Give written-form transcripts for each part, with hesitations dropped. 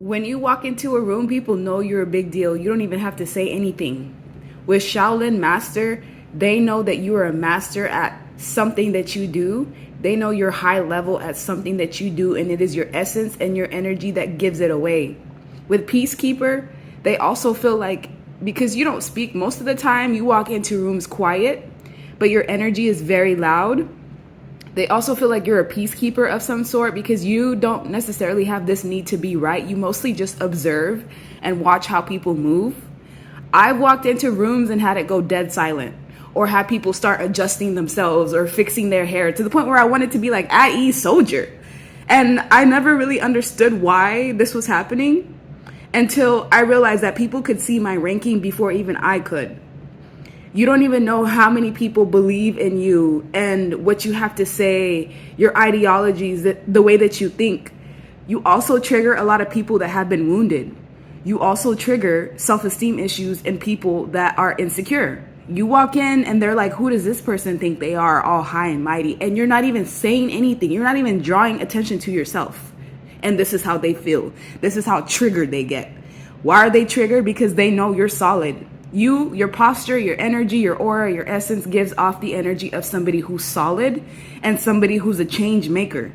When you walk into a room, people know you're a big deal. You don't even have to say anything. With Shaolin Master, they know that you are a master at something that you do. They know you're high level at something that you do, and it is your essence and your energy that gives it away. With Peacekeeper, they also feel like, because you don't speak most of the time, you walk into rooms quiet, but your energy is very loud. They also feel like you're a peacekeeper of some sort because you don't necessarily have this need to be right. You mostly just observe and watch how people move. I've walked into rooms and had it go dead silent, or had people start adjusting themselves or fixing their hair to the point where I wanted to be like, at ease, soldier. And I never really understood why this was happening until I realized that people could see my ranking before even I could. You don't even know how many people believe in you and what you have to say, your ideologies, the way that you think. You also trigger a lot of people that have been wounded. You also trigger self-esteem issues in people that are insecure. You walk in and they're like, who does this person think they are, all high and mighty? And you're not even saying anything. You're not even drawing attention to yourself. And this is how they feel. This is how triggered they get. Why are they triggered? Because they know you're solid. Your posture, your energy, your aura, your essence gives off the energy of somebody who's solid and somebody who's a change maker.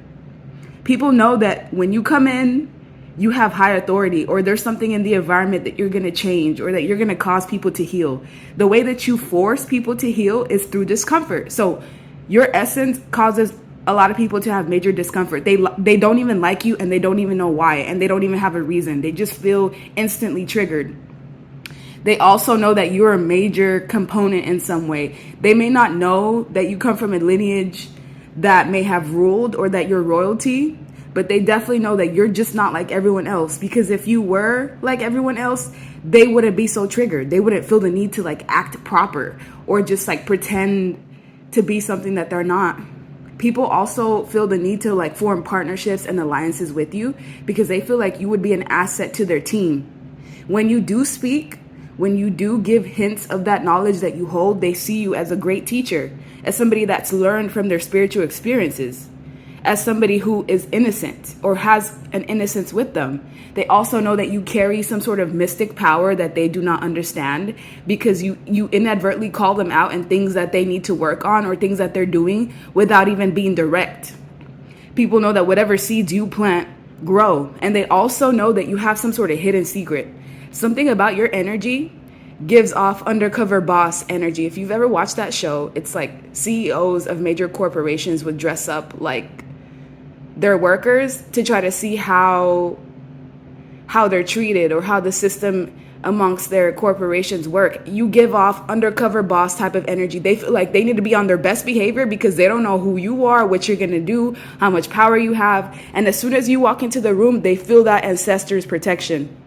People know that when you come in, you have high authority, or there's something in the environment that you're going to change, or that you're going to cause people to heal. The way that you force people to heal is through discomfort. So your essence causes a lot of people to have major discomfort. They don't even like you, and they don't even know why, and they don't even have a reason. They just feel instantly triggered. They also know that you're a major component in some way. They may not know that you come from a lineage that may have ruled or that you're royalty, but they definitely know that you're just not like everyone else. Because if you were like everyone else, they wouldn't be so triggered. They wouldn't feel the need to like act proper or just like pretend to be something that they're not. People also feel the need to like form partnerships and alliances with you because they feel like you would be an asset to their team. When you do speak, when you do give hints of that knowledge that you hold, they see you as a great teacher, as somebody that's learned from their spiritual experiences, as somebody who is innocent or has an innocence with them. They also know that you carry some sort of mystic power that they do not understand because you inadvertently call them out in things that they need to work on or things that they're doing without even being direct. People know that whatever seeds you plant grow, and they also know that you have some sort of hidden secret. Something about your energy gives off undercover boss energy. If you've ever watched that show, it's like CEOs of major corporations would dress up like their workers to try to see how they're treated or how the system amongst their corporations work. You give off undercover boss type of energy. They feel like they need to be on their best behavior because they don't know who you are, what you're going to do, how much power you have. And as soon as you walk into the room, they feel that ancestors' protection.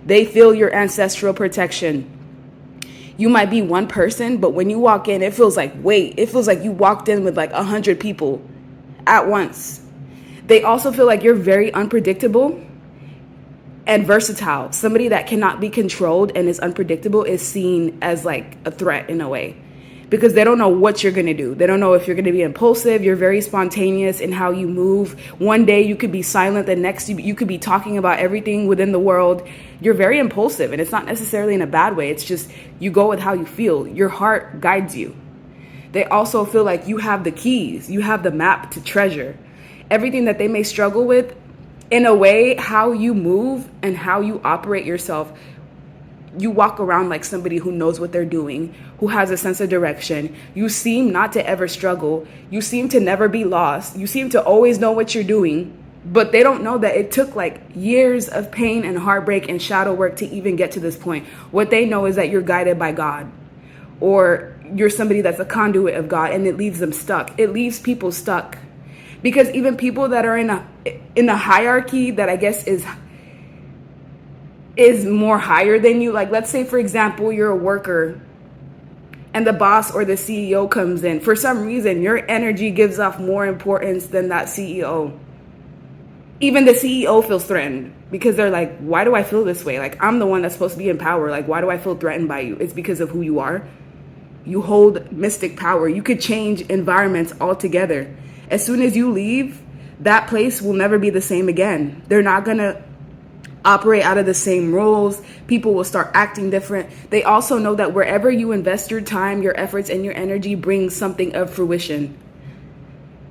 They feel your ancestral protection. You might be one person, but when you walk in, it feels like weight. It feels like you walked in with like 100 people at once. They also feel like you're very unpredictable and versatile. Somebody that cannot be controlled and is unpredictable is seen as like a threat in a way because they don't know what you're going to do. They don't know if you're going to be impulsive. You're very spontaneous in how you move. One day you could be silent. The next you could be talking about everything within the world. You're very impulsive, and it's not necessarily in a bad way. It's just you go with how you feel. Your heart guides you. They also feel like you have the keys. You have the map to treasure. Everything that they may struggle with, in a way, how you move and how you operate yourself, you walk around like somebody who knows what they're doing, who has a sense of direction. You seem not to ever struggle. You seem to never be lost. You seem to always know what you're doing, but they don't know that it took like years of pain and heartbreak and shadow work to even get to this point. What they know is that you're guided by God, or you're somebody that's a conduit of God, and it leaves them stuck. It leaves people stuck because even people that are in a hierarchy that I guess is more higher than you. Like, let's say, for example, you're a worker and the boss or the CEO comes in. For some reason, your energy gives off more importance than that CEO. Even the CEO feels threatened because they're like, why do I feel this way? Like, I'm the one that's supposed to be in power. Like, why do I feel threatened by you? It's because of who you are. You hold mystic power. You could change environments altogether. As soon as you leave, that place will never be the same again. They're not going to operate out of the same rules. People will start acting different. They also know that wherever you invest your time, your efforts, and your energy brings something of fruition,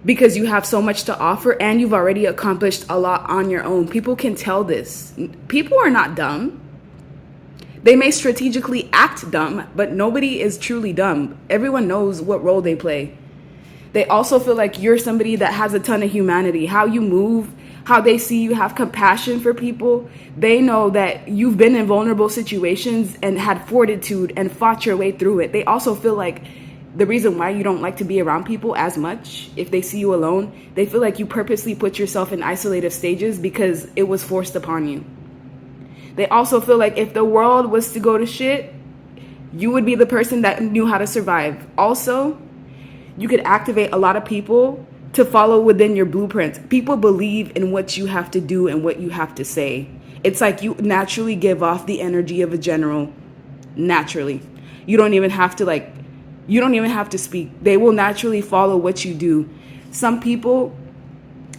because you have so much to offer and you've already accomplished a lot on your own. People can tell this. People are not dumb. They may strategically act dumb, but nobody is truly dumb. Everyone knows what role they play. They also feel like you're somebody that has a ton of humanity. How you move, how they see you have compassion for people. They know that you've been in vulnerable situations and had fortitude and fought your way through it. They also feel like the reason why you don't like to be around people as much, if they see you alone, they feel like you purposely put yourself in isolative stages because it was forced upon you. They also feel like if the world was to go to shit, you would be the person that knew how to survive. Also, you could activate a lot of people to follow within your blueprint. People believe in what you have to do and what you have to say. It's like you naturally give off the energy of a general. Naturally. You don't even have to speak. They will naturally follow what you do. Some people,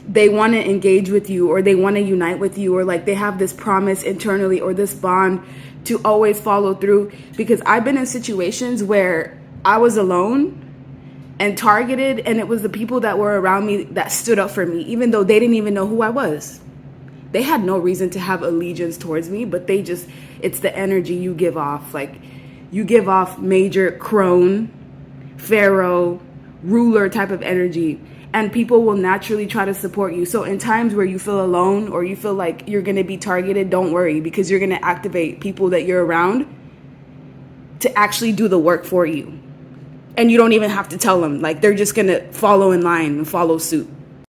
they want to engage with you, or they want to unite with you, or like they have this promise internally or this bond to always follow through. Because I've been in situations where I was alone and targeted, and it was the people that were around me that stood up for me, even though they didn't even know who I was. They had no reason to have allegiance towards me, but it's the energy you give off. Like, you give off major crone, pharaoh, ruler type of energy, and people will naturally try to support you. So in times where you feel alone or you feel like you're going to be targeted, don't worry, because you're going to activate people that you're around to actually do the work for you. And you don't even have to tell them. Like, they're just going to follow in line and follow suit.